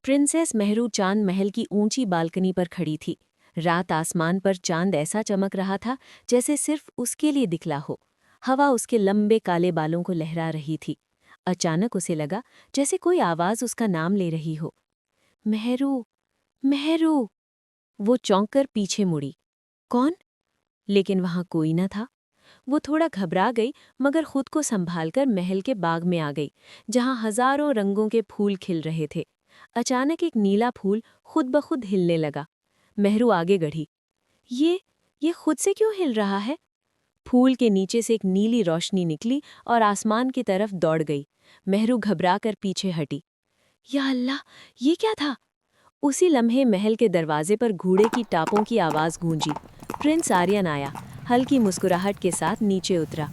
Princess Mehru चांद महल की ऊंची बालकनी पर खड़ी थी। रात आसमान पर चांद ऐसा चमक रहा था जैसे सिर्फ उसके लिए दिखला हो। हवा उसके लंबे काले बालों को लहरा रही थी। अचानक उसे लगा जैसे कोई आवाज उसका नाम ले रही हो। मेहरू, मेहरू। वो चौंक कर पीछे मुड़ी। कौन? लेकिन वहां कोई न था। वो थोड़ा घबरा गई मगर खुद को संभालकर महल के बाग में आ गई, जहां हजारों रंगों के फूल खिल रहे थे। अचानक एक नीला फूल खुद ब खुद हिलने लगा। मेहरू आगे बढ़ी। ये खुद से क्यों हिल रहा है? फूल के नीचे से एक नीली रोशनी निकली और आसमान की तरफ दौड़ गई। मेहरू घबराकर पीछे हटी। या अल्लाह, ये क्या था? उसी लम्हे महल के दरवाजे पर घोड़े की टापों की आवाज गूंजी। प्रिंस आर्यन आया, हल्की मुस्कुराहट के साथ नीचे उतरा।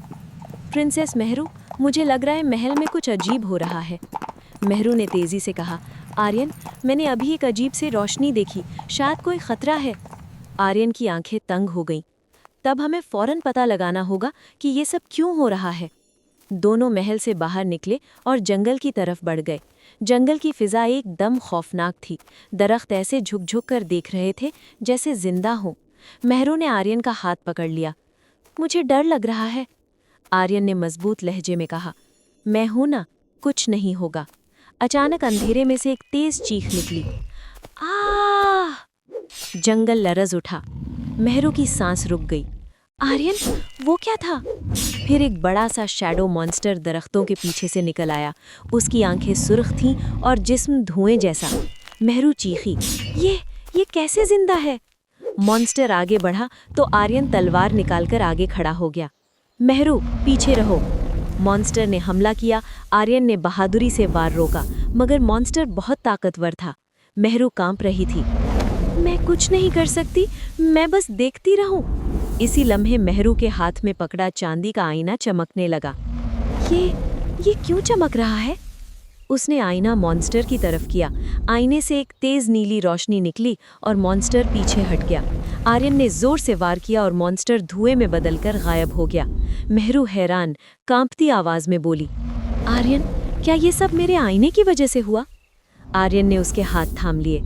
प्रिंसेस मेहरू, मुझे लग रहा है महल में कुछ अजीब हो रहा है। मेहरू ने तेजी से कहा। आर्यन, मैंने अभी एक अजीब सी रोशनी देखी, शायद कोई खतरा है। आर्यन की आंखें तंग हो गईं। तब हमें फौरन पता लगाना होगा कि ये सब क्यों हो रहा है। दोनों महल से बाहर निकले और जंगल की तरफ बढ़ गए। जंगल की फिजा एकदम खौफनाक थी। दरख्त ऐसे झुक-झुक कर देख रहे थे जैसे जिंदा हों। मेहरू ने आर्यन का हाथ पकड़ लिया। मुझे डर लग रहा है। आर्यन ने मजबूत लहजे में कहा। मैं हूं ना, कुछ नहीं होगा। अचानक अंधेरे में से एक तेज चीख निकली। आह! जंगल लरज उठा। मेहरू की सांस रुक गई। आर्यन, वो क्या था? फिर एक बड़ा सा शैडो मॉन्स्टर दरख्तों के पीछे से निकल आया। उसकी आंखें सुर्ख थीं और जिस्म धुएं जैसा। मेहरू चीखी। ये कैसे जिंदा है? मॉन्स्टर आगे बढ़ा तो आर्यन तलवार निकालकर आगे खड़ा हो गया। मेहरू, पीछे रहो। मॉन्स्टर ने हमला किया। आर्यन ने बहादुरी से वार रोका, मगर मॉन्स्टर बहुत ताकतवर था। मेहरू कांप रही थी। मैं कुछ नहीं कर सकती, मैं बस देखती रहूं। इसी लम्हे मेहरू के हाथ में पकड़ा चांदी का आईना चमकने लगा। ये क्यों चमक रहा है? उसने आईना मॉन्स्टर की तरफ किया। आईने से एक तेज नीली रोशनी निकली और मॉन्स्टर पीछे हट गया। आर्यन ने जोर से वार किया और मॉन्स्टर धुएं में बदलकर गायब हो गया। मेहरू हैरान, कांपती आवाज में बोली। आर्यन, क्या ये सब मेरे आईने की वजह से हुआ? आर्यन ने उसके हाथ थाम लिए।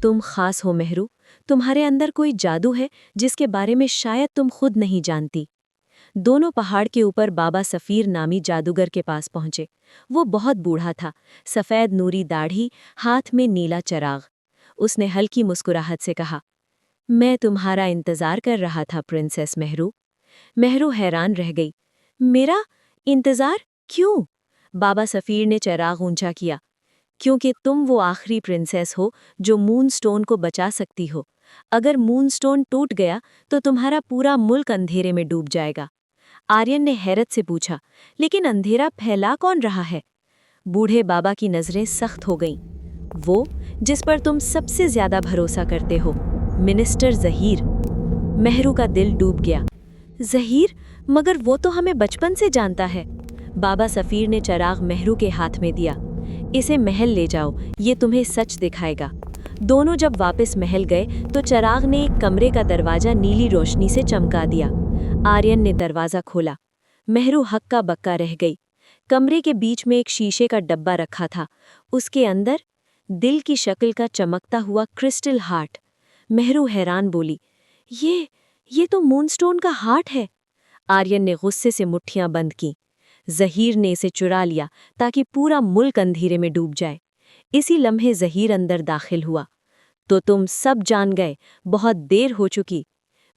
तुम खास हो मेहरू, तुम्हारे अंदर कोई जादू है जिसके बारे में शायद तुम खुद नहीं जानती। दोनों पहाड़ के ऊपर बाबा सफीर नामी जादूगर के पास पहुंचे। वो बहुत बूढ़ा था, सफेद नूरी दाढ़ी, हाथ में नीला चराग। उसने हल्की मुस्कुराहट से कहा, मैं तुम्हारा इंतजार कर रहा था प्रिंसेस मेहरू। मेहरू हैरान रह गई। मेरा इंतजार क्यों? बाबा सफीर ने चराग ऊंचा किया। क्योंकि तुम वो आखिरी प्रिंसेस हो जो मून स्टोन को बचा सकती हो। अगर मून स्टोन टूट गया तो तुम्हारा पूरा मुल्क अंधेरे में डूब जाएगा। आर्यन ने हैरत से पूछा, लेकिन अंधेरा फैला कौन रहा है? बूढ़े बाबा की नजरें सख्त हो गईं। वो जिस पर तुम सबसे ज्यादा भरोसा करते हो, मिनिस्टर जहीर। मेहरू का दिल डूब गया। जहीर? मगर वो तो हमें बचपन से जानता है। बाबा सफीर ने चराग मेहरू के हाथ में दिया। इसे महल ले जाओ, ये तुम्हें सच दिखाएगा। दोनों जब वापस महल गए तो चराग ने एक कमरे का दरवाजा नीली रोशनी से चमका दिया। आर्यन ने दरवाजा खोला। मेहरू हक्का बक्का रह गई। कमरे के बीच में एक शीशे का डब्बा रखा था। उसके अंदर दिल की शक्ल का चमकता हुआ क्रिस्टल हार्ट। मेहरू हैरान बोली, ये तो मूनस्टोन का हार्ट है। आर्यन ने गुस्से से मुट्ठियां बंद की। जहीर ने इसे चुरा लिया ताकि पूरा मुल्क अंधेरे में डूब जाए। इसी लम्हे जहीर अंदर दाखिल हुआ। तो तुम सब जान गए, बहुत देर हो चुकी।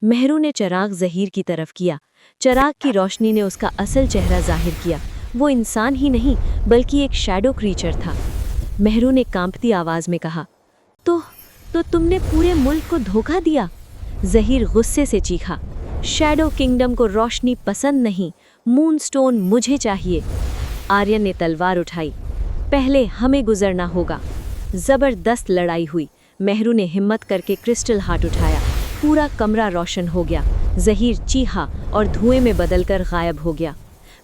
मेहरू ने चराग जहीर की तरफ किया। चराग की रोशनी ने उसका असल चेहरा जाहिर किया। वो इंसान ही नहीं बल्कि एक शैडो क्रीचर था। मेहरू ने कांपती आवाज में कहा, तो तुमने पूरे मुल्क को धोखा दिया। जहीर गुस्से से चीखा, शैडो किंगडम को रोशनी पसंद नहीं, मूनस्टोन मुझे चाहिए। आर्यन ने तलवार उठाई। पहले हमें गुजरना होगा। जबरदस्त लड़ाई हुई। मेहरू ने हिम्मत करके क्रिस्टल हार्ट उठाया। पूरा कमरा रोशन हो गया। जहीर चीहा और धुएं में बदलकर गायब हो गया।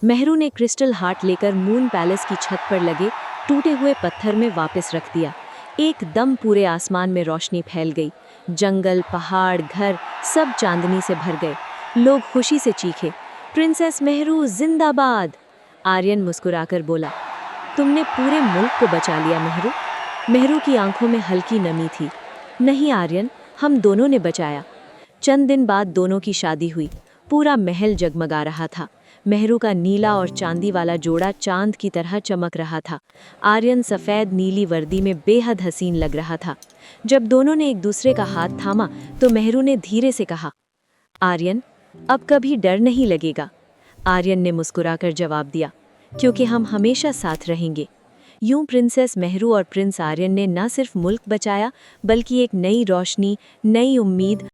मेहरू ने क्रिस्टल हार्ट लेकर मून पैलेस की छत पर लगे टूटे हुए पत्थर में वापस रख दिया। एकदम पूरे आसमान में रोशनी फैल गई। जंगल, पहाड़, घर सब चांदनी से भर गए। लोग खुशी से चीखे, प्रिंसेस मेहरू जिंदाबाद। आर्यन मुस्कुराकर बोला, तुमने पूरे मुल्क को बचा लिया मेहरू। मेहरू की आंखों में हल्की नमी थी। नहीं आर्यन, हम दोनों ने बचाया। चंद दिन बाद दोनों की शादी हुई। पूरा महल जगमगा रहा था। मेहरू का नीला और चांदी वाला जोड़ा चांद की तरह चमक रहा था। आर्यन सफ़ेद नीली वर्दी में बेहद हसीन लग रहा था। जब दोनों ने एक दूसरे का हाथ थामा तो मेहरू ने धीरे से कहा, आर्यन, अब कभी डर नहीं लगेगा। आर्यन ने मुस्कुराकर जवाब दिया, क्योंकि हम हमेशा साथ रहेंगे। यूं प्रिंसेस मेहरू और प्रिंस आर्यन ने न सिर्फ मुल्क बचाया, बल्कि एक नई रोशनी, नई उम्मीद